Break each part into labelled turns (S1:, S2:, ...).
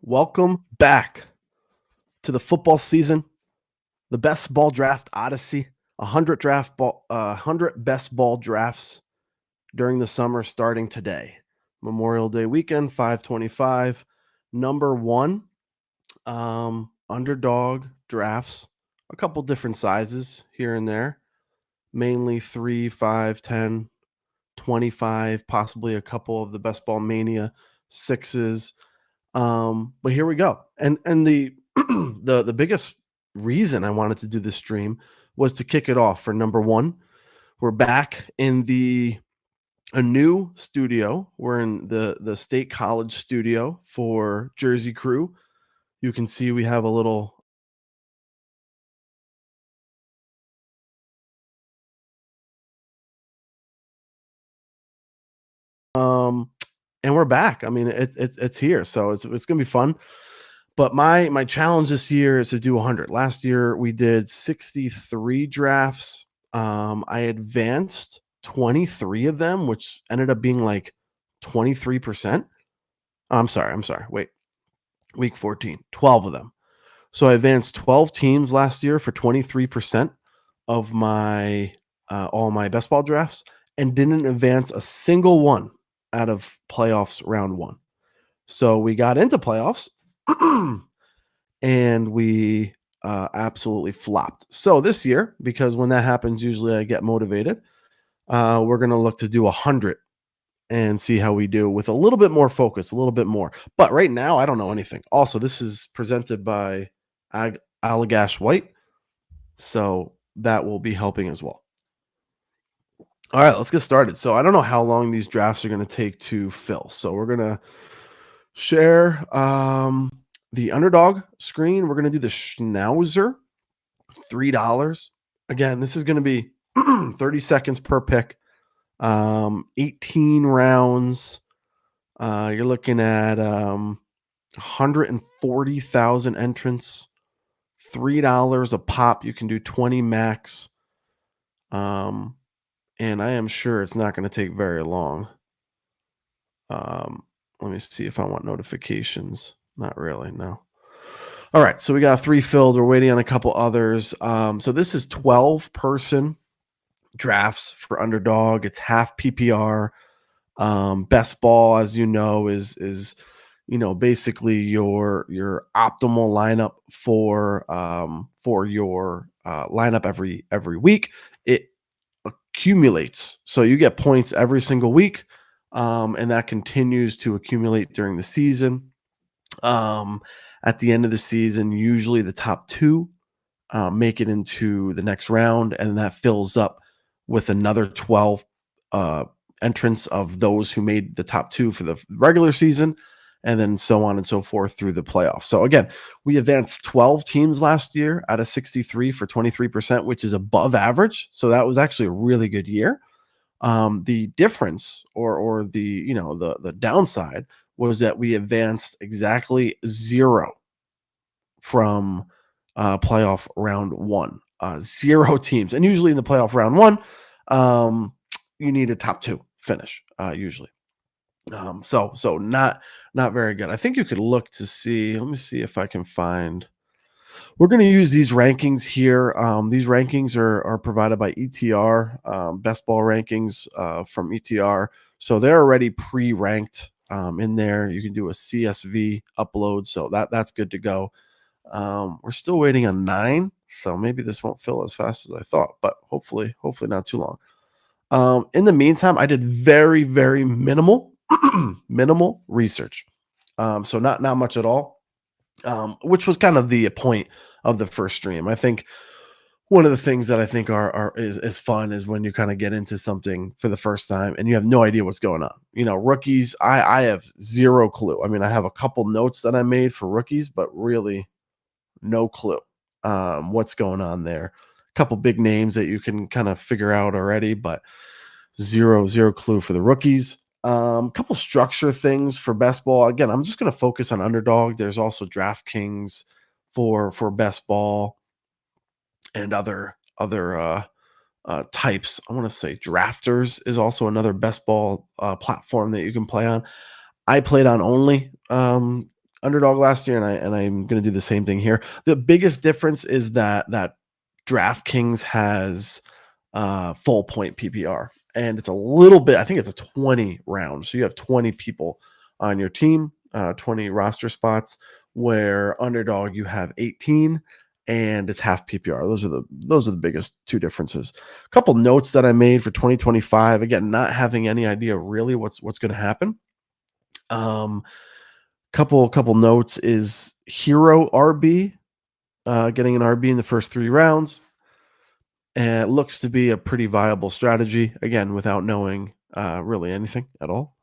S1: Welcome back to the football season, the best ball draft Odyssey, 100 best ball drafts during the summer starting today. Memorial Day weekend, 525. Number one, underdog drafts, a couple different sizes here and there, mainly 3, 5, 10, 25, possibly a couple of the best ball mania sixes. But here we go. And the the biggest reason I wanted to do this stream was to kick it off for number one. We're back in a new studio. We're in the State College studio for Jersey Crew. You can see we have a little um and we're back. I mean, it's here. So it's gonna be fun. But my challenge this year is to do 100. Last year we did 63 drafts. I advanced 23 of them, which ended up being like 23%. I'm sorry. Wait, week 14, 12 of them. So I advanced 12 teams last year for 23% of my all my best ball drafts and didn't advance a single one out of playoffs round one. So we got into playoffs and we absolutely flopped. So this year, because when that happens, usually I get motivated. We're going to look to do 100 and see how we do with a little bit more focus, a little bit more. But right now, I don't know anything. Also, this is presented by Allagash White, so that will be helping as well. All right, let's get started. So I don't know how long these drafts are going to take to fill. So we're going to share the underdog screen. We're going to do the Schnauzer, $3. Again, this is going to be 30 seconds per pick, 18 rounds. You're looking at 140,000 entrants, $3 a pop. You can do 20 max. And I am sure it's not going to take very long. Let me see if I want notifications. Not really, no. All right, so we got 3 filled. We're waiting on a couple others. So this is 12-person drafts for underdog. It's half PPR. Best ball, as you know, is basically your optimal lineup for your lineup every week. It accumulates, so you get points every single week, and that continues to accumulate during the season. At the end of the season, usually the top 2 make it into the next round, and that fills up with another 12 entrants of those who made the top 2 for the regular season, and then so on and so forth through the playoffs. So again, we advanced 12 teams last year out of 63 for 23%, which is above average. So that was actually a really good year. The difference or the downside was that we advanced exactly 0 from playoff round 1. 0 teams. And usually in the playoff round 1, you need a top 2 finish, usually. So not very good. I think you could look to see. Let me see if I can find. We're going to use these rankings here. These rankings are provided by ETR, best ball rankings from ETR. So they're already pre-ranked in there. You can do a CSV upload, so that's good to go. We're still waiting on 9, so maybe this won't fill as fast as I thought, but hopefully not too long. In the meantime, I did very, very minimal research. So not much at all. Which was kind of the point of the first stream. I think one of the things that I think is fun is when you kind of get into something for the first time and you have no idea what's going on. Rookies, I have 0 clue. I mean, I have a couple notes that I made for rookies, but really no clue what's going on there. A couple big names that you can kind of figure out already, but zero clue for the rookies. Couple structure things for best ball. Again, I'm just going to focus on underdog. There's also DraftKings for best ball and other types. I want to say Drafters is also another best ball platform that you can play on. I played on only underdog last year, and I'm going to do the same thing here. The biggest difference is that DraftKings has full point PPR, and it's a little bit. I think it's a 20 round, so you have 20 people on your team, 20 roster spots. Where underdog you have 18, and it's half PPR. Those are the biggest two differences. A couple notes that I made for 2025. Again, not having any idea really what's going to happen. Couple notes is hero RB, getting an RB in the first 3 rounds. And it looks to be a pretty viable strategy, again, without knowing really anything at all.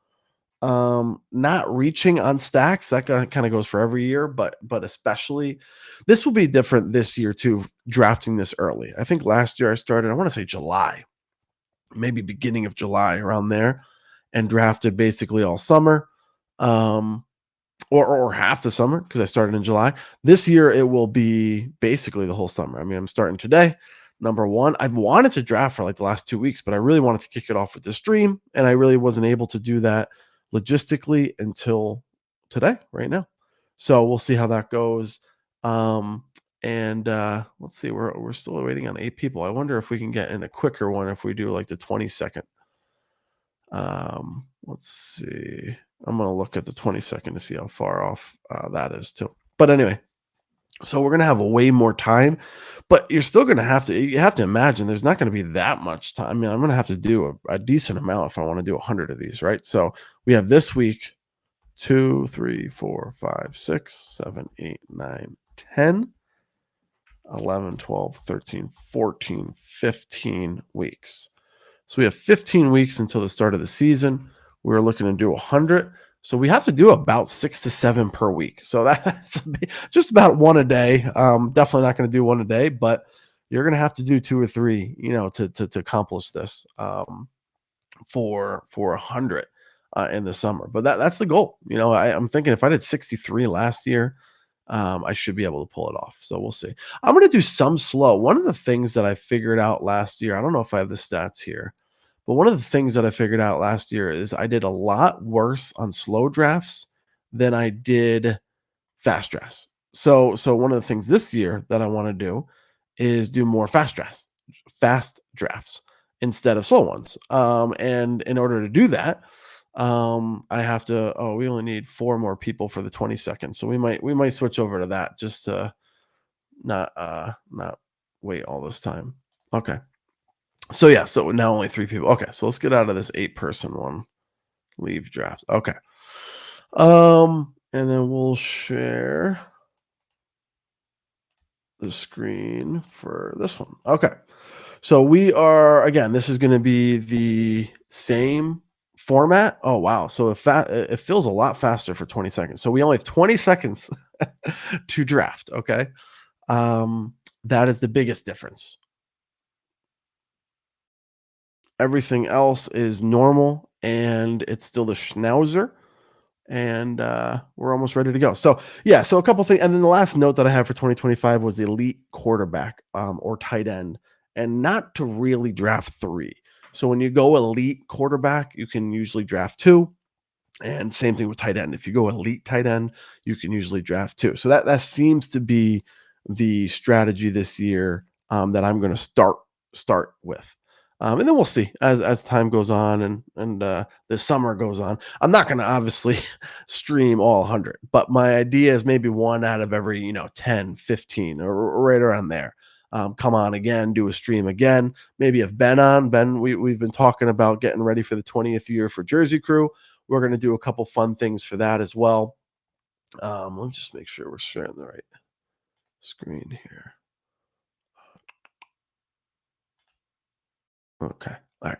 S1: Not reaching on stacks, that kind of goes for every year, but especially this will be different this year too, drafting this early. I think last year I started, I want to say July, maybe beginning of July, around there, and drafted basically all summer. Or half the summer, because I started in July. This year it will be basically the whole summer. I mean, I'm starting today. Number one, I've wanted to draft for like the last 2 weeks, but I really wanted to kick it off with the stream, and I really wasn't able to do that logistically until today, right now. So we'll see how that goes. And let's see, we're still waiting on 8 people. I wonder if we can get in a quicker one if we do like the 20-second. Let's see. I'm going to look at the 20-second to see how far off that is too. But anyway, so we're going to have a way more time, but you're still going to you have to imagine there's not going to be that much time. I mean, I'm going to have to do a decent amount if I want to do 100 of these, right? So we have this week 2, 3, 4, 5, 6, 7, 8, 9, 10, 11, 12, 13, 14, 15 weeks. So we have 15 weeks until the start of the season. We're looking to do 100. So we have to do about 6 to 7 per week. So that's just about one a day. Definitely not going to do one a day, but you're going to have to do 2 or 3, to accomplish this for 100 in the summer. But that's the goal. I'm thinking if I did 63 last year, I should be able to pull it off. So we'll see. I'm going to do some slow. One of the things that I figured out last year, I don't know if I have the stats here, but one of the things that I figured out last year is I did a lot worse on slow drafts than I did fast drafts. So one of the things this year that I want to do is do more fast drafts instead of slow ones. And in order to do that, I have to, we only need 4 more people for the 20 seconds. So we might switch over to that just to not wait all this time. Okay. So yeah, so now only 3 people. Okay, so let's get out of this 8-person one. Leave draft. Okay. And then we'll share the screen for this one. Okay. So we are, again, this is going to be the same format. Oh wow. So it feels a lot faster for 20 seconds. So we only have 20 seconds to draft, okay? That is the biggest difference. Everything else is normal, and it's still the schnauzer, and we're almost ready to go. So yeah, so a couple things, and then the last note that I have for 2025 was the elite quarterback or tight end, and not to really draft 3. So when you go elite quarterback, you can usually draft 2. And same thing with tight end. If you go elite tight end, you can usually draft 2. So that seems to be the strategy this year that I'm going to start with. And then we'll see as time goes on and the summer goes on. I'm not going to obviously stream all 100, but my idea is maybe one out of every 10, 15, or right around there. Come on again, do a stream again. Maybe if Ben on. Ben, we've been talking about getting ready for the 20th year for Jersey Crew. We're going to do a couple fun things for that as well. Let me just make sure we're sharing the right screen here. Okay. All right.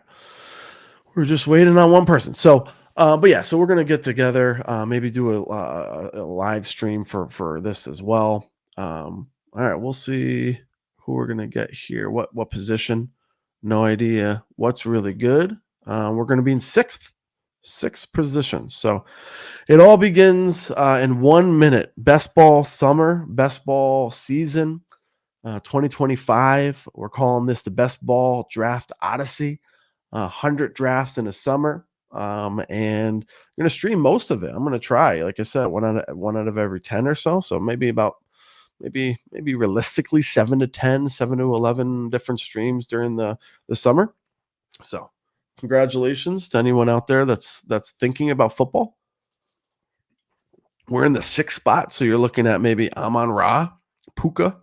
S1: We're just waiting on one person. So, but yeah, so we're going to get together, maybe do a live stream for this as well. All right. We'll see who we're going to get here. What position? No idea. What's really good? We're going to be in sixth position. So it all begins in 1 minute. Best ball summer, best ball season. 2025, we're calling this the best ball draft Odyssey. 100 drafts in a summer. and I'm gonna stream most of it. I'm gonna try, like I said, one out of every 10 or so. So maybe about maybe realistically 7 to 10, 7 to 11 different streams during the summer. So congratulations to anyone out there that's thinking about football. We're in the sixth spot, so you're looking at maybe Amon Ra, Puka,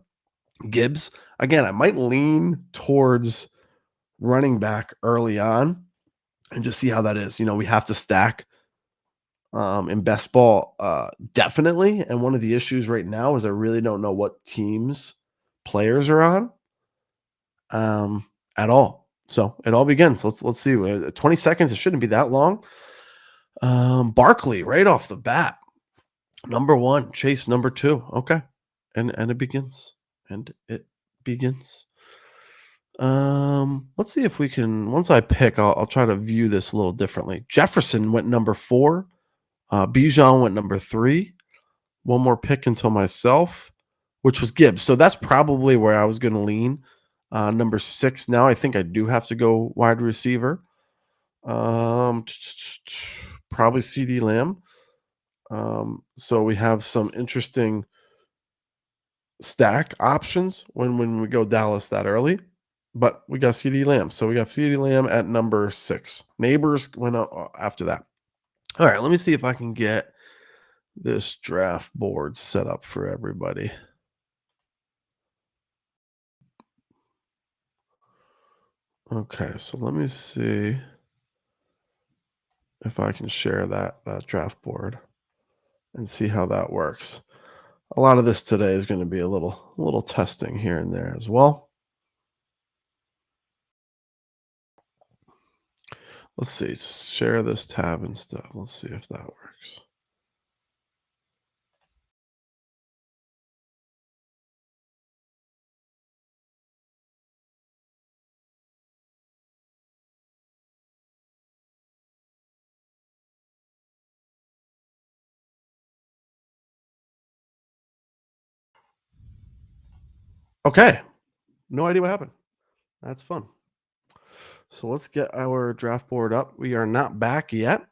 S1: Gibbs. Again, I might lean towards running back early on and just see how that is. We have to stack in best ball, definitely. And one of the issues right now is I really don't know what teams players are on um, at all. So it all begins. Let's see. 20 seconds. It shouldn't be that long. Barkley right off the bat, number one. Chase number two. Okay, and it begins. And it begins. Let's see if we can. Once I pick, I'll try to view this a little differently. Jefferson went number four. Bijan went number three. One more pick until myself, which was Gibbs. So that's probably where I was going to lean. Number six. Now I think I do have to go wide receiver. Um, Probably CD Lamb. So we have some interesting stack options when we go Dallas that early. But we got CD Lamb. So we got CD Lamb at number six. Neighbors went up after that. All right, let me see if I can get this draft board set up for everybody. Okay, so let me see if I can share that draft board and see how that works. A lot of this today is going to be a little testing here and there as well. Let's see, share this tab instead. Let's see if that works. Okay, no idea what happened. That's fun. So let's get our draft board up. We are not back yet,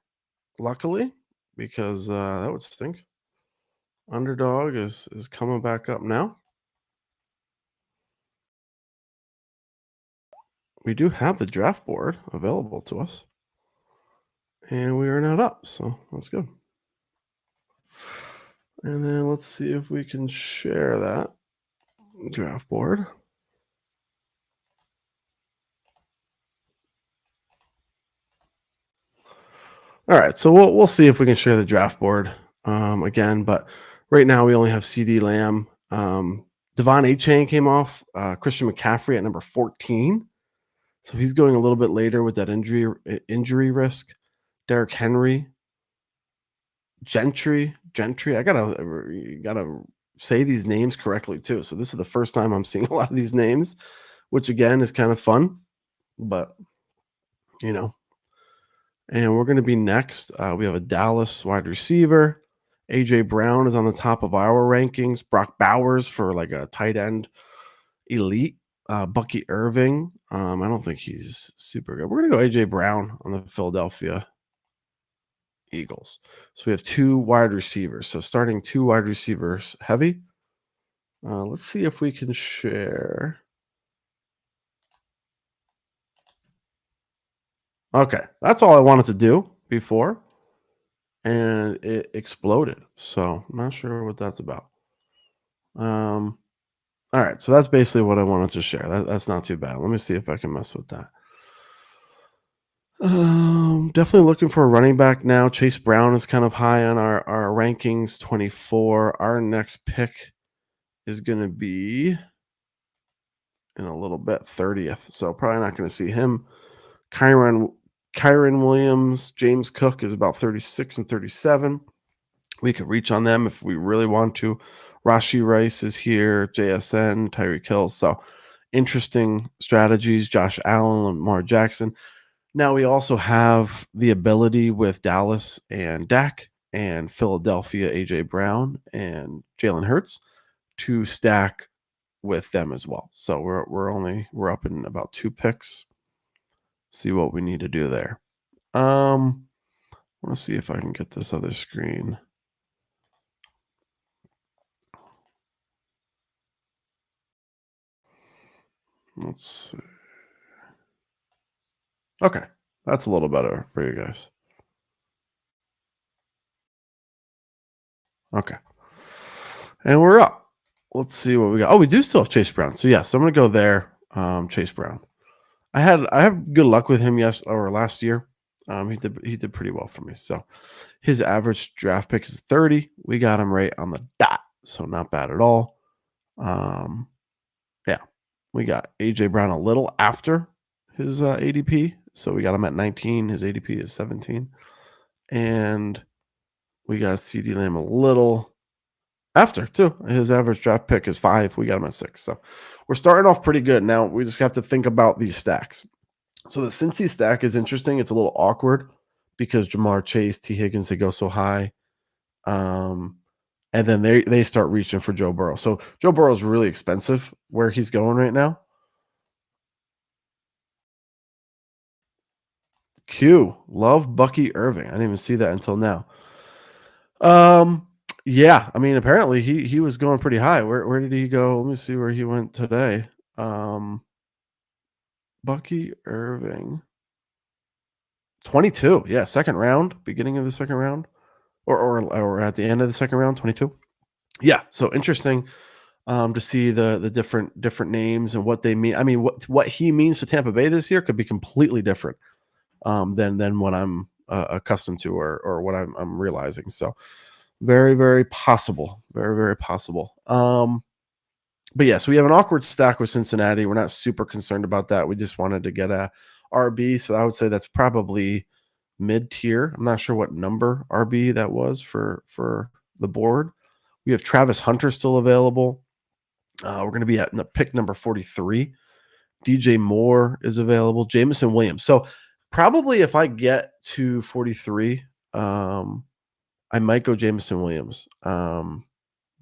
S1: luckily, because that would stink. Underdog is coming back up now. We do have the draft board available to us, and we are not up, so that's good. And then let's see if we can share that draft board. All right, so we'll see if we can share the draft board again, but right now we only have CD Lamb. Devon A-Chain came off. Christian McCaffrey at number 14. So he's going a little bit later with that injury risk. Derrick Henry, Gentry. I gotta say these names correctly too. So this is the first time I'm seeing a lot of these names, which again is kind of fun, but you know. And we're going to be next. We have a Dallas wide receiver. AJ Brown is on the top of our rankings. Brock Bowers for like a tight end elite. Bucky Irving. I don't think he's super good. We're going to go AJ Brown on the Philadelphia Eagles. So we have two wide receivers. So starting two wide receivers heavy. Let's see if we can share. Okay, that's all I wanted to do before, and it exploded. So I'm not sure what that's about. All right, so that's basically what I wanted to share. That's not too bad. Let me see if I can mess with that. Definitely looking for a running back now. Chase Brown is kind of high on our rankings, 24. Our next pick is going to be in a little bit, 30th. So probably not going to see him. Kyron Williams, James Cook is about 36 and 37. We could reach on them if we really want to. Rashi Rice is here, JSN, Tyreek Hill. So interesting strategies. Josh Allen, Lamar Jackson. Now we also have the ability with Dallas and Dak and Philadelphia, AJ Brown and Jalen Hurts to stack with them as well. So we're up in about two picks. See what we need to do there. want to see if I can get this other screen. Let's see. Okay, that's a little better for you guys. Okay, and we're up. Let's see what we got. Oh, we do still have Chase Brown. So yes, I'm gonna go there. Chase Brown. I have good luck with him last year. He did pretty well for me. So his average draft pick is 30. We got him right on the dot. So not bad at all. Um, yeah. We got AJ Brown a little after his ADP. So we got him at 19. His ADP is 17. And we got CD Lamb a little after too. His average draft pick is 5. We got him at 6. So we're starting off pretty good. Now we just have to think about these stacks. So the Cincy stack is interesting. It's a little awkward because Jamar Chase, T. Higgins, they go so high. Um, and then they start reaching for Joe Burrow. So Joe Burrow is really expensive where he's going right now. Q, love Bucky Irving. I didn't even see that until now. Um, yeah, I mean, apparently he was going pretty high. Where did he go? Let me see where he went today. Bucky Irving, 22. Yeah, second round, beginning of the second round, or at the end of the second round, 22. Yeah, so interesting to see the different names and what they mean. I mean, what he means to Tampa Bay this year could be completely different than what I'm accustomed to or what I'm realizing. So very, very possible. Very, very possible. But yeah, so we have an awkward stack with Cincinnati. We're not super concerned about that. We just wanted to get a RB. So I would say that's probably mid tier. I'm not sure what number RB that was for the board. We have Travis Hunter still available. We're going to be at the pick number 43. DJ Moore is available. Jameson Williams. So probably if I get to 43, I might go Jameson Williams. But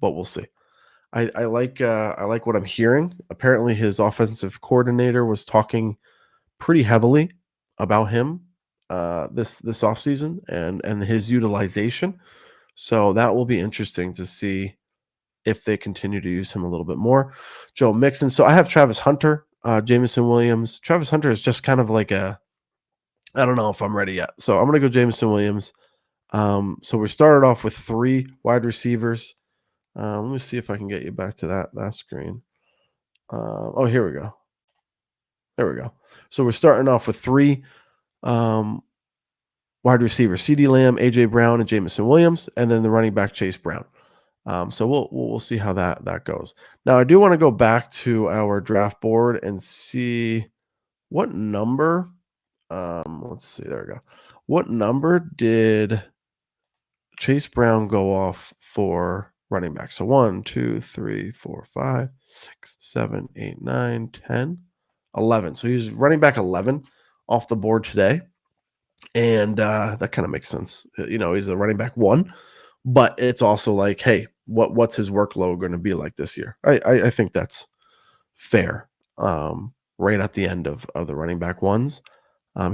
S1: we'll see. I like what I'm hearing. Apparently, his offensive coordinator was talking pretty heavily about him this offseason and his utilization. So that will be interesting to see if they continue to use him a little bit more. Joe Mixon. So I have Travis Hunter, Jameson Williams. Travis Hunter is just kind of like I don't know if I'm ready yet. So I'm gonna go Jameson Williams. So we started off with 3 wide receivers. Let me see if I can get you back to that screen. Oh, here we go. There we go. So we're starting off with 3 um, wide receivers: CD Lamb, AJ Brown, and Jameson Williams, and then the running back Chase Brown. So we'll see how that goes. Now I do want to go back to our draft board and see what number. Let's see. There we go. What number did Chase Brown go off for running back? So 1, 2, 3, 4, 5, 6, 7, 8, 9, 10, 11. So he's running back 11 off the board today. And that kind of makes sense. He's a running back 1, but it's also like, hey, what's his workload going to be like this year? I think that's fair. Right at the end of the running back ones.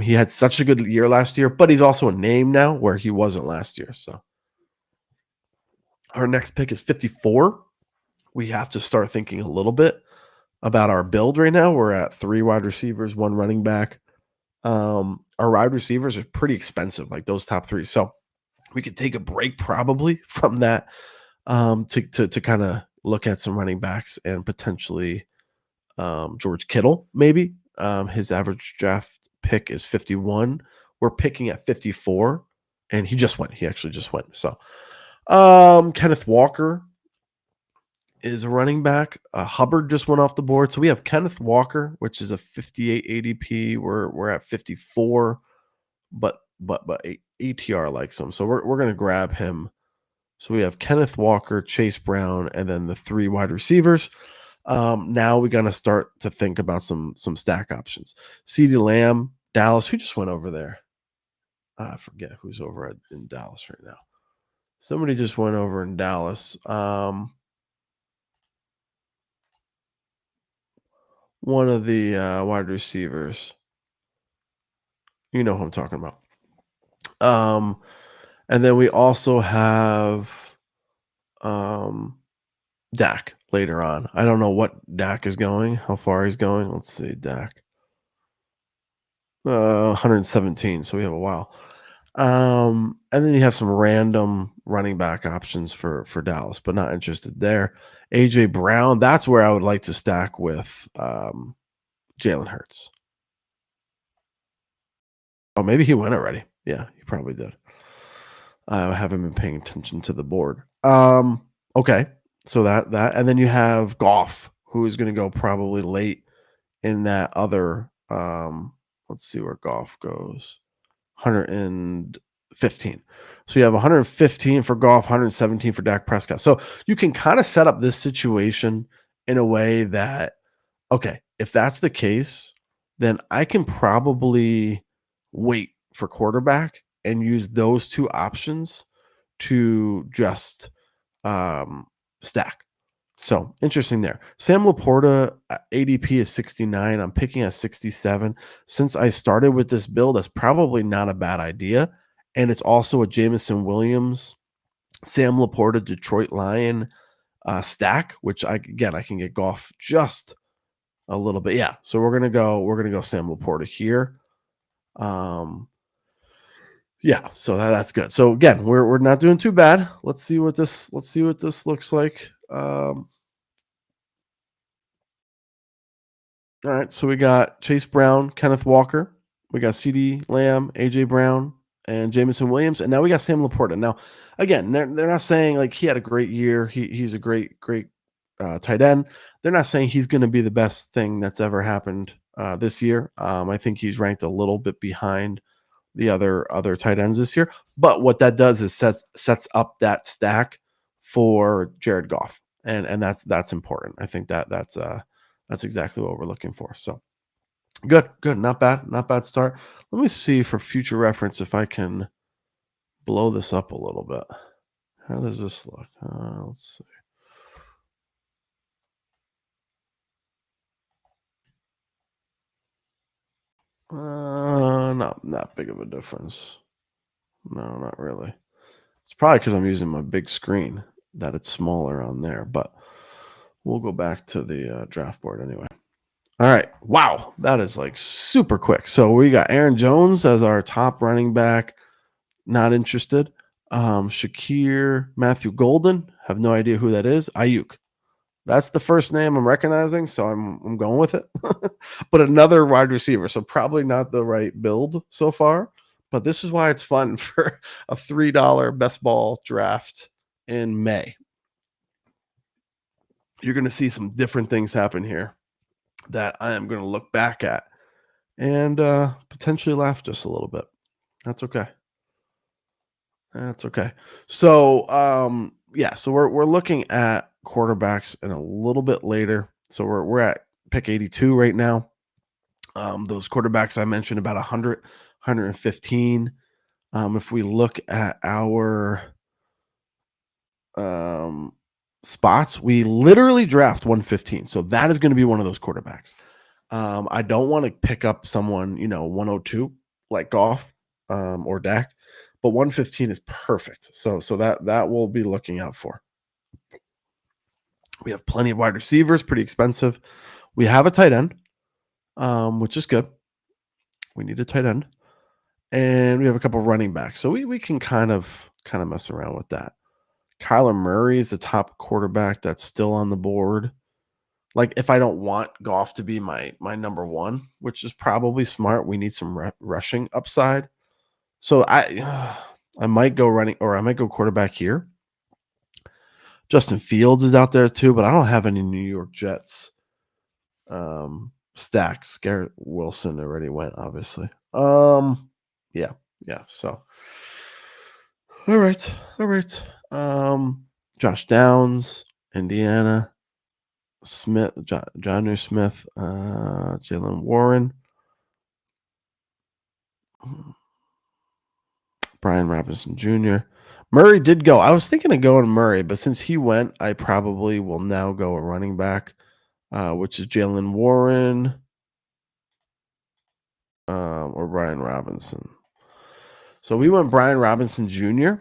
S1: He had such a good year last year, but he's also a name now where he wasn't last year. So our next pick is 54. We have to start thinking a little bit about our build right now. We're at 3 wide receivers, 1 running back. Our wide receivers are pretty expensive, like those top 3. So we could take a break probably from that to kind of look at some running backs and potentially George Kittle, maybe. His average draft pick is 51. We're picking at 54, and he just went. He actually just went. So Kenneth Walker is a running back. Hubbard just went off the board. So we have Kenneth Walker, which is a 58 ADP. We're at 54, but ATR likes him. So we're gonna grab him. So we have Kenneth Walker, Chase Brown, and then the 3 wide receivers. Now we're gonna start to think about some stack options. CeeDee Lamb, Dallas. Who just went over there? I forget who's over in Dallas right now. Somebody just went over in Dallas. One of the wide receivers. You know who I'm talking about. And then we also have um Dak later on. I don't know what Dak is going, how far he's going. Let's see, Dak. 117, so we have a while. And then you have some random running back options for Dallas, but not interested there. AJ Brown, that's where I would like to stack with Jalen Hurts. Oh, maybe he went already. Yeah, he probably did. I haven't been paying attention to the board. Okay, so that, and then you have Goff, who is going to go probably late in that other. Let's see where Goff goes. 115. So you have 115 for Goff, 117 for Dak Prescott. So you can kind of set up this situation in a way that, okay, if that's the case, then I can probably wait for quarterback and use those two options to just um, stack. So interesting there. Sam Laporta ADP is 69. I'm picking at 67. Since I started with this build, that's probably not a bad idea. And it's also a Jamison Williams, Sam Laporta, Detroit Lion stack, which I can get Goff just a little bit. Yeah. So we're gonna go Sam Laporta here. Um, yeah, so that's good. So again, we're not doing too bad. Let's see what this looks like. All right, so we got Chase Brown, Kenneth Walker, we got CD Lamb, AJ Brown, and Jamison Williams, and now we got Sam Laporta. Now, again, they're not saying like he had a great year. He's a great tight end. They're not saying he's going to be the best thing that's ever happened this year. I think he's ranked a little bit behind the other tight ends this year. But what that does is sets up that stack for Jared Goff, and that's important. I think that's exactly what we're looking for. So good, not bad start. Let me see for future reference if I can blow this up a little bit. How does this look? Let's see. Not big of a difference. No, not really. It's probably because I'm using my big screen that it's smaller on there, but we'll go back to the draft board anyway. All right. Wow. That is like super quick. So we got Aaron Jones as our top running back. Not interested. Shakir, Matthew Golden. Have no idea who that is. Ayuk. That's the first name I'm recognizing, so I'm going with it. But another wide receiver, so probably not the right build so far. But this is why it's fun for a $3 best ball draft in May. You're going to see some different things happen here that I am going to look back at and potentially laugh just a little bit. That's okay. That's okay. So yeah, so we're looking at quarterbacks in a little bit later. So we're at pick 82 right now. Those quarterbacks I mentioned about 100, 115. If we look at our spots, we literally draft 115. So that is going to be one of those quarterbacks. I don't want to pick up someone, 102 like Goff or Dak, but 115 is perfect. So that we'll be looking out for. We have plenty of wide receivers, pretty expensive. We have a tight end, which is good. We need a tight end, and we have a couple running backs, so we can kind of mess around with that. Kyler Murray is the top quarterback that's still on the board. Like if I don't want Goff to be my number one, which is probably smart, we need some rushing upside. So I might go running, or I might go quarterback here. Justin Fields is out there too, but I don't have any New York Jets stacks. Garrett Wilson already went, obviously. Yeah. So all right. Josh Downs, Indiana, Smith, John Smith, Jalen Warren, Brian Robinson Jr. Murray did go. I was thinking of going Murray, but since he went, I probably will now go a running back, which is Jalen Warren or Brian Robinson. So we went Brian Robinson Jr.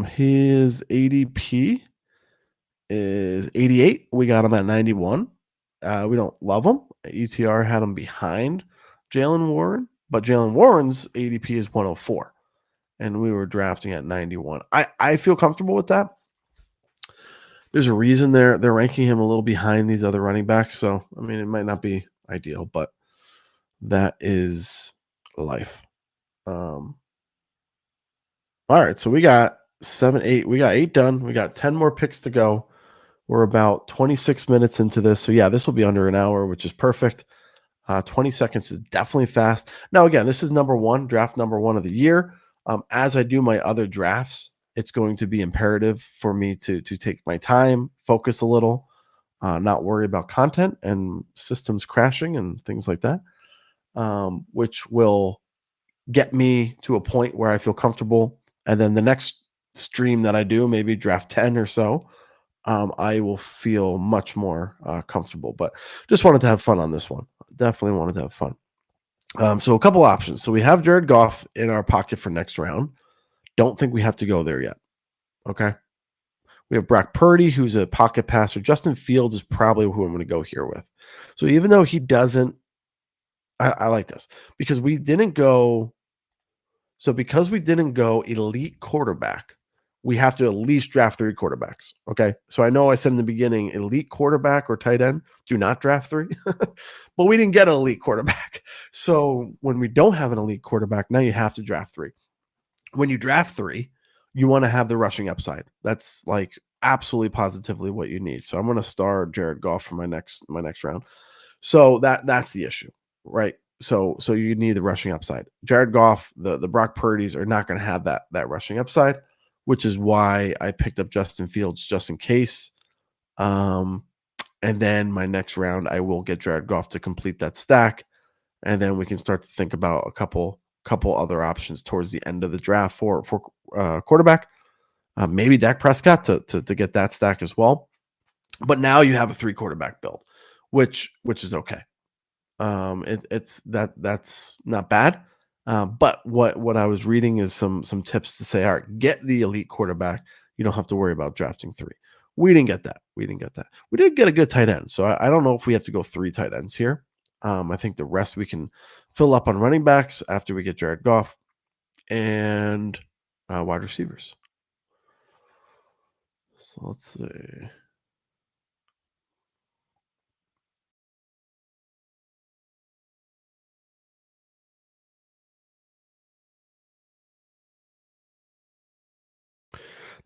S1: His ADP is 88. We got him at 91. We don't love him. ETR had him behind Jalen Warren, but Jalen Warren's ADP is 104, and we were drafting at 91. I feel comfortable with that. There's a reason they're ranking him a little behind these other running backs. So I mean, it might not be ideal, but that is life. All right, so we got 7, 8. We got 8 done. We got 10 more picks to go. We're about 26 minutes into this. So yeah, this will be under an hour, which is perfect. 20 seconds is definitely fast. Now, again, this is draft number 1 of the year. As I do my other drafts, it's going to be imperative for me to take my time, focus a little, not worry about content and systems crashing and things like that, which will get me to a point where I feel comfortable. And then the next stream that I do, maybe draft 10 or so, I will feel much more comfortable. But just wanted to have fun on this one. Definitely wanted to have fun. So a couple options. So we have Jared Goff in our pocket for next round. Don't think we have to go there yet. Okay. We have Brock Purdy, who's a pocket passer. Justin Fields is probably who I'm going to go here with. So even though he doesn't, I like this because we didn't go. So because we didn't go elite quarterback, we have to at least draft 3 quarterbacks. Okay. So I know I said in the beginning, elite quarterback or tight end, do not draft 3, but we didn't get an elite quarterback. So when we don't have an elite quarterback, now you have to draft 3. When you draft 3, you want to have the rushing upside. That's like absolutely positively what you need. So I'm going to star Jared Goff for my next round. So that's the issue, right? So you need the rushing upside. Jared Goff, the Brock Purdy's are not going to have that rushing upside, which is why I picked up Justin Fields just in case. And then my next round, I will get Jared Goff to complete that stack, and then we can start to think about a couple other options towards the end of the draft for quarterback. Maybe Dak Prescott to get that stack as well. But now you have a 3 quarterback build, which is okay. That's not bad. But what I was reading is some tips to say, all right, get the elite quarterback. You don't have to worry about drafting 3. We didn't get that. We did get a good tight end. So I don't know if we have to go 3 tight ends here. I think the rest we can fill up on running backs after we get Jared Goff and wide receivers. So let's see.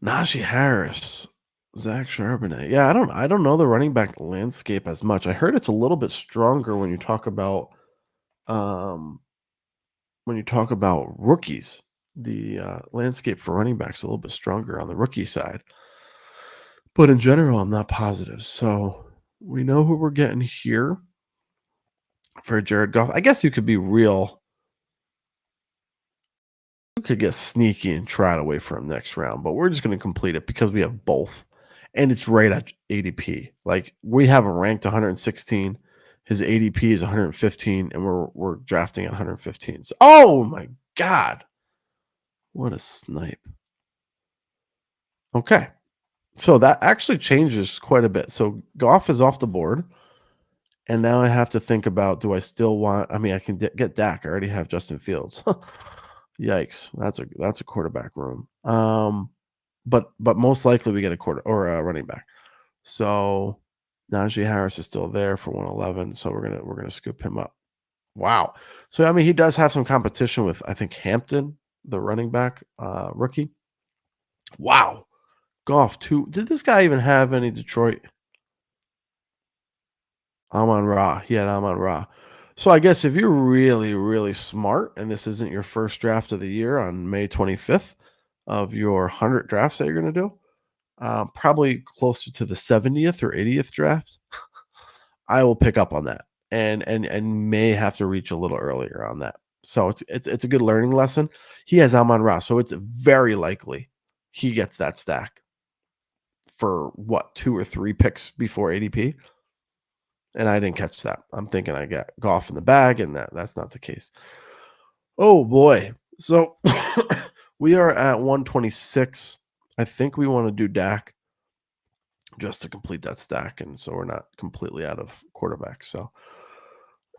S1: Najee Harris, Zach Charbonnet. Yeah, I don't know the running back landscape as much. I heard it's a little bit stronger when you talk about um rookies. The landscape for running backs a little bit stronger on the rookie side. But in general, I'm not positive. So we know who we're getting here for Jared Goff. I guess you could be real. You could get sneaky and try to wait for him next round, but we're just going to complete it because we have both. And it's right at ADP. Like we have him ranked 116. His ADP is 115, and we're drafting at 115. So, oh my God. What a snipe. Okay. So that actually changes quite a bit. So Goff is off the board. And now I have to think about, do I still want, I mean, I can get Dak. I already have Justin Fields. Yikes. That's a quarterback room. But most likely we get a quarter or a running back. So Najee Harris is still there for 111. So we're gonna scoop him up. Wow. So I mean, he does have some competition with, I think, Hampton, the running back rookie. Wow. Goff too. Did this guy even have any Detroit? Amon-Ra. He had Amon-Ra. So I guess if you're really, really smart and this isn't your first draft of the year on May 25th of your 100 drafts that you're going to do, probably closer to the 70th or 80th draft, I will pick up on that and may have to reach a little earlier on that. So it's a good learning lesson. He has Amon-Ra, so it's very likely he gets that stack for what, 2 or 3 picks before ADP. And I didn't catch that. I'm thinking I got Goff in the bag, and that's not the case. Oh boy. So we are at 126. I think we want to do Dak just to complete that stack, and so we're not completely out of quarterback. So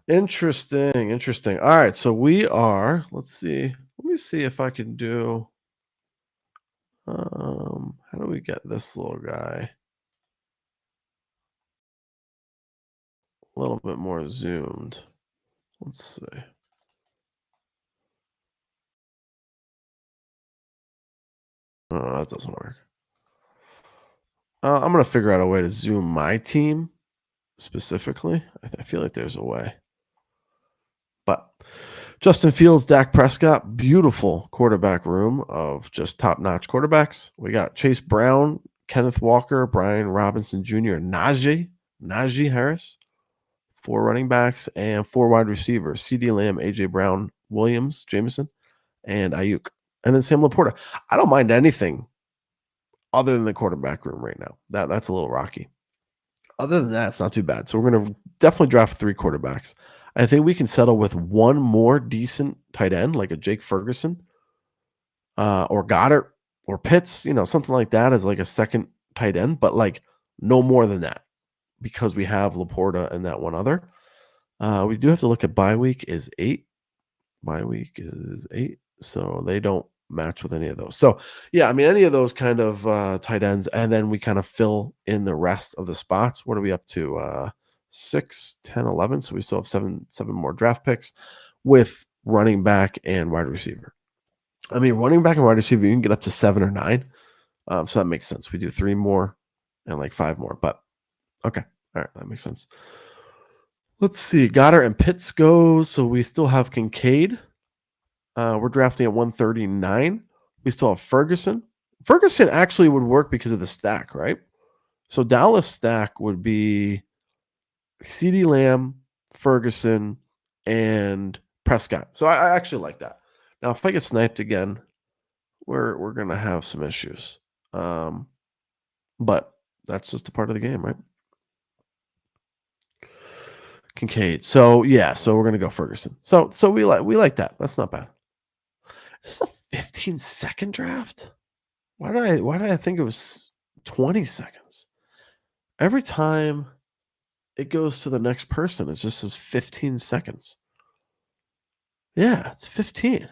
S1: interesting, interesting. All right, so we are. Let's see. Let me see if I can do. How do we get this little guy a little bit more zoomed? Let's see. Oh, that doesn't work. I'm gonna figure out a way to zoom my team specifically. I feel like there's a way, but Justin Fields, Dak Prescott, beautiful quarterback room of just top-notch quarterbacks. We got Chase Brown, Kenneth Walker, Brian Robinson Jr., Najee Harris, 4 running backs, and 4 wide receivers: CeeDee Lamb, AJ Brown, Williams, Jameson, and Ayuk. And then Sam Laporta. I don't mind anything other than the quarterback room right now. That's a little rocky. Other than that, it's not too bad. So we're going to definitely draft 3 quarterbacks. I think we can settle with one more decent tight end, like a Jake Ferguson, or Goddard, or Pitts, something like that as like a second tight end, but like no more than that because we have Laporta and that one other. We do have to look at bye week is 8. Bye week is 8, so they don't match with any of those. So yeah, I mean any of those kind of tight ends, and then we kind of fill in the rest of the spots. What are we up to? 6, 10, 11. So we still have seven more draft picks with running back and wide receiver. I mean, running back and wide receiver, you can get up to 7 or 9. So that makes sense. We do 3 more and like 5 more, but okay. All right, that makes sense. Let's see. Goddard and Pitts goes. So we still have Kincaid. We're drafting at 139. We still have Ferguson. Ferguson actually would work because of the stack, right? So Dallas stack would be CeeDee Lamb, Ferguson, and Prescott. So I actually like that. Now, if I get sniped again, we're gonna have some issues. But that's just a part of the game, right? Kincaid. So yeah, so we're gonna go Ferguson. So we like that. That's not bad. Is this a 15-second draft? Why did I think it was 20 seconds? Every time it goes to the next person, it just says 15 seconds. Yeah, it's 15.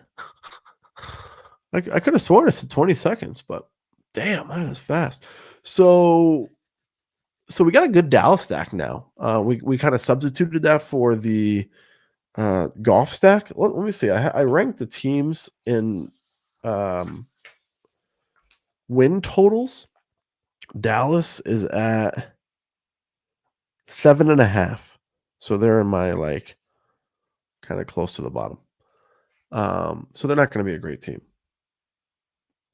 S1: I could have sworn it said 20 seconds, but damn, that is fast. So we got a good Dallas stack now. We kind of substituted that for the golf stack. Let me see. I ranked the teams in win totals. Dallas is at 7.5. So they're in my like kind of close to the bottom. So they're not going to be a great team.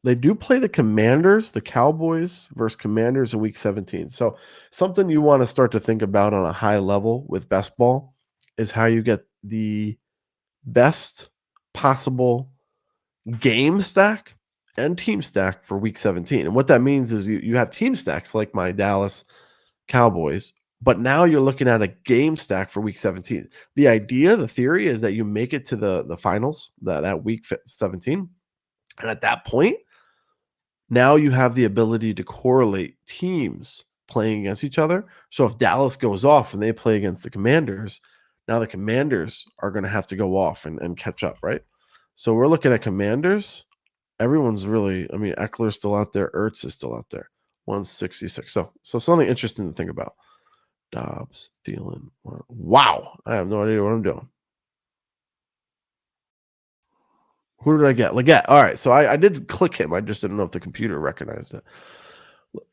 S1: They do play the Commanders, the Cowboys versus Commanders in week 17. So something you want to start to think about on a high level with best ball is how you get the best possible game stack and team stack for week 17. And what that means is you have team stacks like my Dallas Cowboys, but now you're looking at a game stack for week 17. The theory is that you make it to the finals that week 17. And at that point, now you have the ability to correlate teams playing against each other. So if Dallas goes off and they play against the Commanders, now the Commanders are going to have to go off and catch up, right? So we're looking at Commanders. Everyone's really, I mean, Eckler's still out there. Ertz is still out there. 166. So something interesting to think about. Dobbs, Thielen. Wow. I have no idea what I'm doing. Who did I get? Leggett. All right. So I did click him. I just didn't know if the computer recognized it.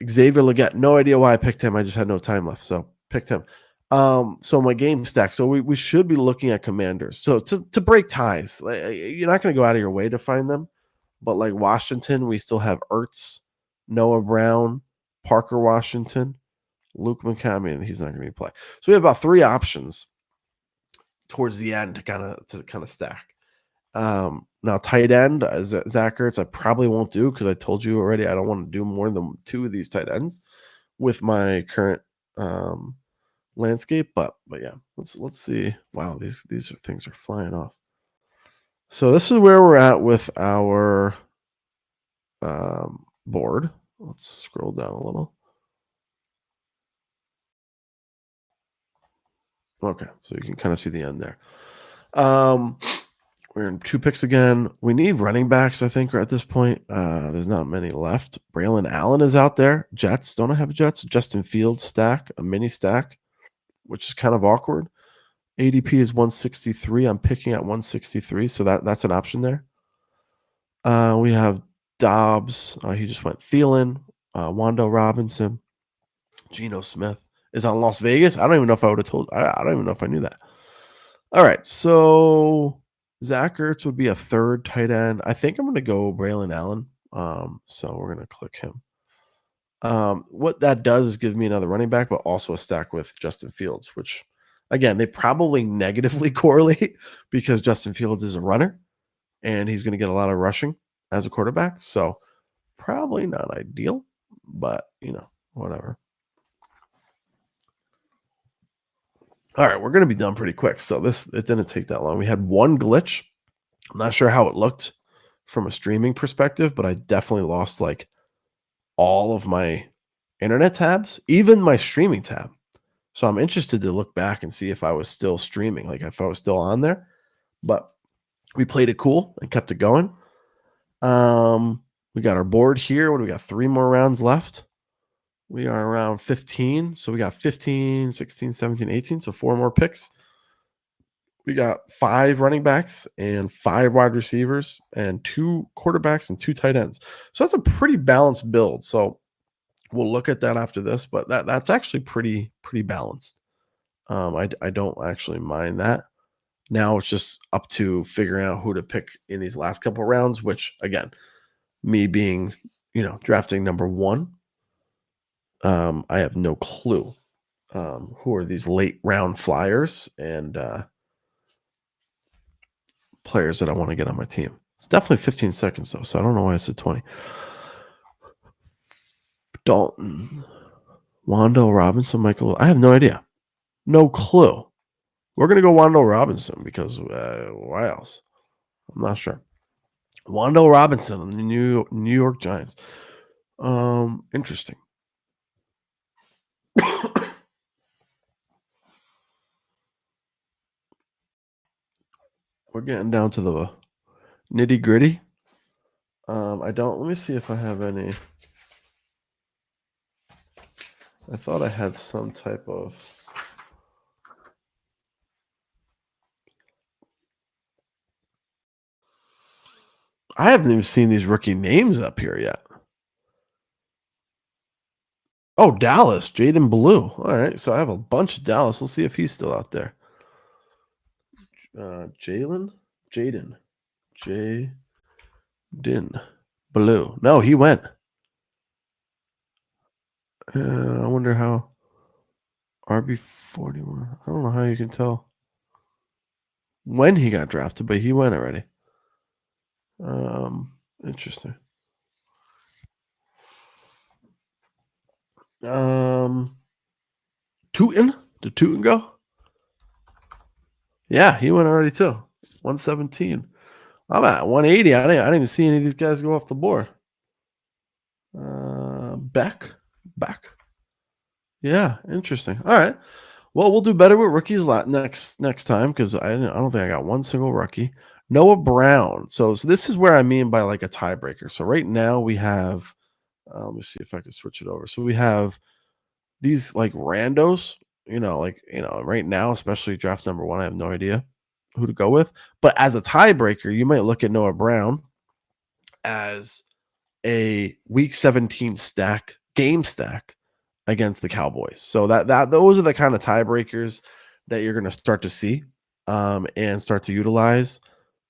S1: Xavier Leggett. No idea why I picked him. I just had no time left. So picked him. So my game stack. So we should be looking at Commanders. So to break ties, like, you're not going to go out of your way to find them. But like Washington, we still have Ertz, Noah Brown, Parker Washington, Luke McCammon. He's not going to play. So we have about 3 options towards the end to kind of stack. Now tight end, Zach Ertz, I probably won't do because I told you already I don't want to do more than 2 of these tight ends with my current landscape. But yeah, let's see. Wow, these things are flying off. So this is where we're at with our board. Let's scroll down a little. Okay, so you can kind of see the end there. Um, we're in 2 picks again. We need running backs, I think, at this point. There's not many left. Braylon Allen is out there. Jets. Don't I have Jets? Justin Fields stack, a mini stack, which is kind of awkward. ADP is 163. I'm picking at 163, so that's an option there. We have Dobbs. He just went Thielen. Wando Robinson. Geno Smith is on Las Vegas. I don't even know if I would have told. I don't even know if I knew that. All right, so Zach Ertz would be a third tight end. I think I'm going to go Braylon Allen. So we're going to click him. What that does is give me another running back, but also a stack with Justin Fields, which again, they probably negatively correlate because Justin Fields is a runner and he's going to get a lot of rushing as a quarterback. So probably not ideal, but whatever. All right, we're going to be done pretty quick. So it didn't take that long. We had one glitch. I'm not sure how it looked from a streaming perspective, but I definitely lost like all of my internet tabs, even my streaming tab. So I'm interested to look back and see if I was still streaming, like if I was still on there. But we played it cool and kept it going. We got our board here. What do we got? 3 more rounds left. We are around 15. So we got 15, 16, 17, 18. So 4 more picks. We got 5 running backs and 5 wide receivers and 2 quarterbacks and 2 tight ends. So that's a pretty balanced build. So we'll look at that after this, but that's actually pretty balanced. I don't actually mind that. Now it's just up to figuring out who to pick in these last couple rounds, which again, me being, drafting number 1, I have no clue who are these late round flyers and players that I want to get on my team. It's definitely 15 seconds though, so I don't know why I said 20. Dalton, Wando Robinson, Michael. I have no idea. No clue. We're going to go Wando Robinson because why else? I'm not sure. Wando Robinson, the New York Giants. Interesting. We're getting down to the nitty gritty. Let me see if I have any. I thought I had some type of. I haven't even seen these rookie names up here yet. Oh, Dallas, Jaden Blue. All right, so I have a bunch of Dallas. Let's see if he's still out there. Jaden Blue. No, he went. I wonder how. RB41. I don't know how you can tell when he got drafted, but he went already. Interesting. Tootin? Did Tootin go? Yeah, he went already too. 117. I'm at 180. I didn't even see any of these guys go off the board. Beck. Yeah, interesting. All right. Well, we'll do better with rookies next time because I don't think I got one single rookie. Noah Brown. So this is where I mean by like a tiebreaker. So right now we have. Let me see if I can switch it over. So we have these like randos. Right now, especially draft number 1, I have no idea who to go with. But as a tiebreaker, you might look at Noah Brown as a week 17 game stack against the Cowboys. So those are the kind of tiebreakers that you're going to start to see and start to utilize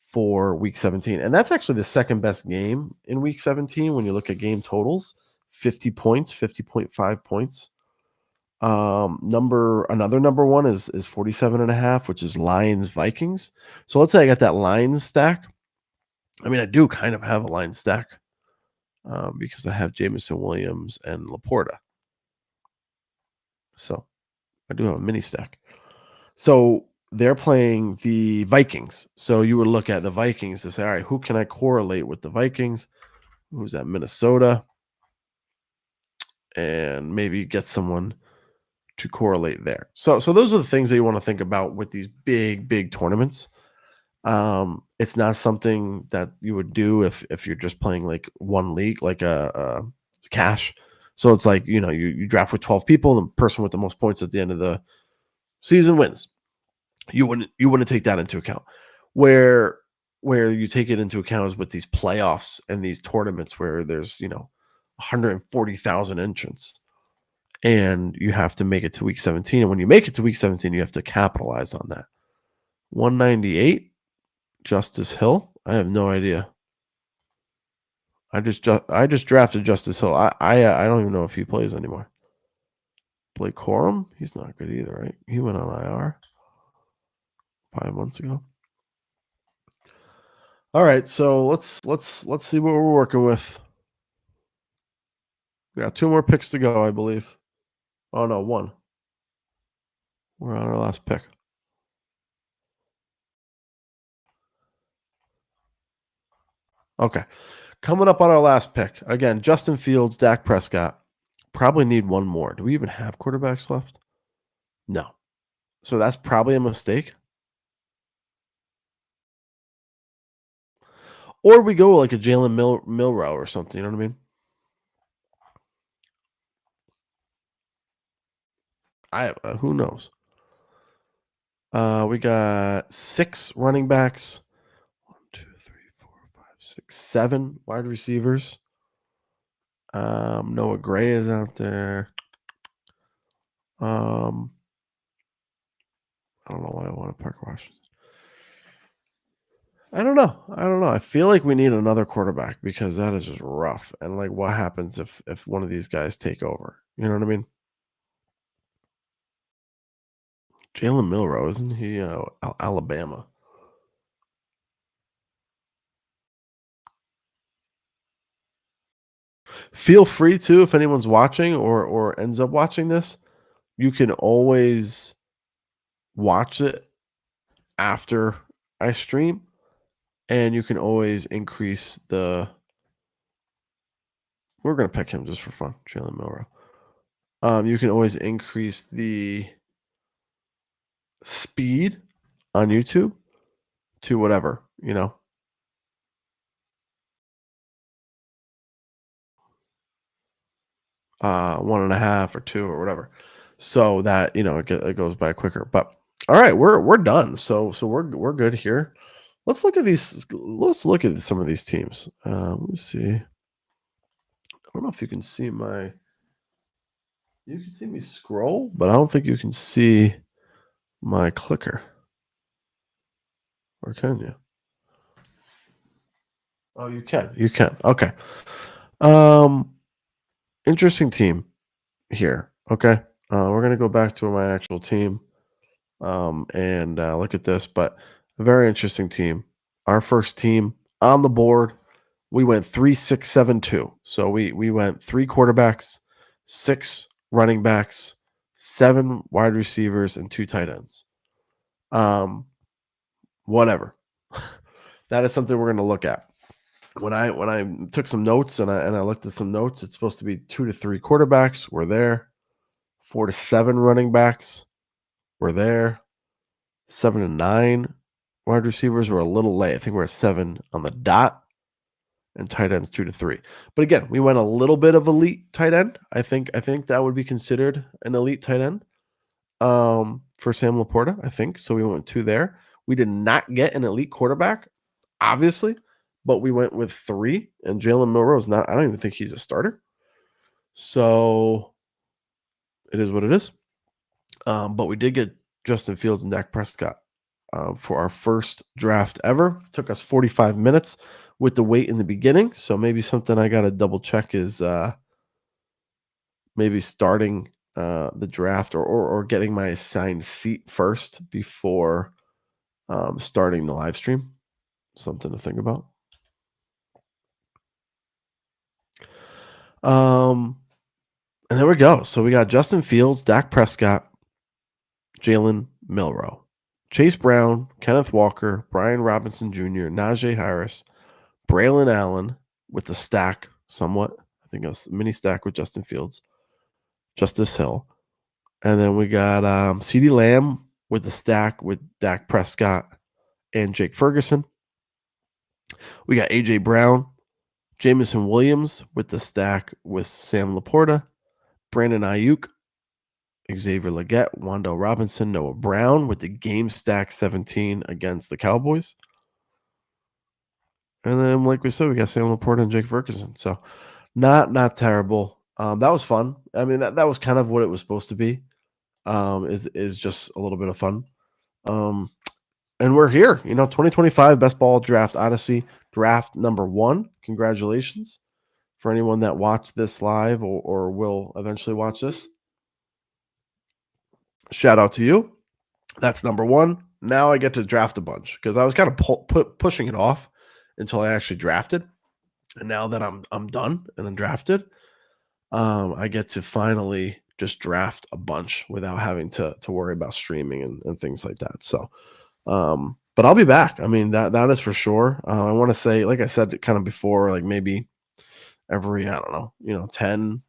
S1: for week 17. And that's actually the second best game in week 17 when you look at game totals. 50 points, 50.5 points. Number 1 is 47.5, which is Lions Vikings. So let's say I got that Lions stack. I mean, I do kind of have a Lions stack because I have Jameson Williams and Laporta. So I do have a mini stack. So they're playing the Vikings. So you would look at the Vikings to say, all right, who can I correlate with the Vikings? Who's at Minnesota? And maybe get someone to correlate there. So those are the things that you want to think about with these big tournaments. It's not something that you would do if you're just playing like one league, like a cash. So it's like, you draft with 12 people, the person with the most points at the end of the season wins. You wouldn't take that into account. Where you take it into account is with these playoffs and these tournaments where there's 140,000 entrants, and you have to make it to week 17. And when you make it to week 17, you have to capitalize on that. 198, Justice Hill. I have no idea. I just drafted Justice Hill. I don't even know if he plays anymore. Blake Corum, he's not good either, right? He went on IR 5 months ago. All right, so let's see what we're working with. We got 2 more picks to go, I believe. Oh no, 1. We're on our last pick. Okay. Coming up on our last pick. Again, Justin Fields, Dak Prescott. Probably need 1 more. Do we even have quarterbacks left? No. So that's probably a mistake. Or we go like a Jalen Milrow or something. You know what I mean? Who knows? We got 6 running backs. 1, 2, 3, 4, 5, 6, 7 wide receivers. Noah Gray is out there. I don't know why I want to Parker Washington. I don't know. I feel like we need another quarterback because that is just rough. And like, what happens if one of these guys take over? You know what I mean? Jalen Milrow, isn't he Alabama? Feel free to, if anyone's watching or ends up watching this, you can always watch it after I stream, and you can always increase the. We're gonna pick him just for fun, Jalen Milrow. You can always increase the speed on YouTube to whatever, 1.5 or 2 or whatever, so that it goes by quicker. But all right, we're done. So we're good here. Let's look at these. Let's look at some of these teams. Let me see. I don't know if you can see my. You can see me scroll, but I don't think you can see my clicker. Or can you? Oh, you can. You can. Okay. Interesting team here. Okay. We're gonna go back to my actual team. And look at this, but a very interesting team. Our first team on the board, we went 3-6-7-2. So we went 3 quarterbacks, 6 running backs, 7 wide receivers, and 2 tight ends. Whatever. That is something we're going to look at. When I took some notes and I looked at some notes, it's supposed to be 2 to 3 quarterbacks. We're there. 4 to 7 running backs. We're there. 7 to 9 wide receivers were a little late. I think we're at 7 on the dot, and tight ends 2 to 3. But again, we went a little bit of elite tight end. I think that would be considered an elite tight end for Sam Laporta, I think. So we went 2 there. We did not get an elite quarterback, obviously, but we went with 3. And Jalen Milrow is not. I don't even think he's a starter. So it is what it is. But we did get Justin Fields and Dak Prescott for our first draft ever. Took us 45 minutes with the wait in the beginning. So maybe something I got to double check is maybe starting the draft or getting my assigned seat first before starting the live stream. Something to think about. And there we go. So we got Justin Fields, Dak Prescott, Jalen Milrow. Chase Brown, Kenneth Walker, Brian Robinson Jr., Najee Harris, Braylon Allen with the stack somewhat. I think a mini stack with Justin Fields, Justice Hill. And then we got CeeDee Lamb with the stack with Dak Prescott and Jake Ferguson. We got A.J. Brown, Jameson Williams with the stack with Sam Laporta, Brandon Ayuk, Xavier Legette, Wandale Robinson, Noah Brown with the game stack 17 against the Cowboys. And then, like we said, we got Sam Laporta and Jake Ferguson. So not terrible. That was fun. I mean, that was kind of what it was supposed to be. Is just a little bit of fun. And we're here, 2025 Best Ball Draft Odyssey draft number 1. Congratulations for anyone that watched this live or will eventually watch this. Shout out to you. That's number 1. Now I get to draft a bunch because I was kind of pushing it off until I actually drafted. And now that I'm done and I'm drafted, I get to finally just draft a bunch without having to worry about streaming and things like that. So, but I'll be back. I mean, that is for sure. I want to say, like I said, kind of before, like maybe every, I don't know, 10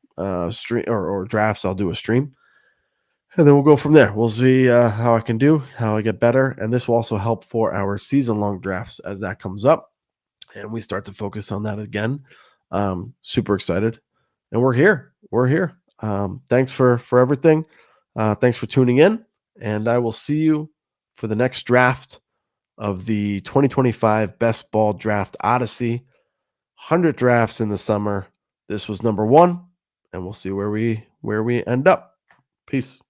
S1: stream or drafts, I'll do a stream. And then we'll go from there. We'll see how I can do, how I get better. And this will also help for our season-long drafts as that comes up. And we start to focus on that again. Super excited. And we're here. We're here. Thanks for everything. Thanks for tuning in. And I will see you for the next draft of the 2025 Best Ball Draft Odyssey. 100 drafts in the summer. This was number 1. And we'll see where we end up. Peace.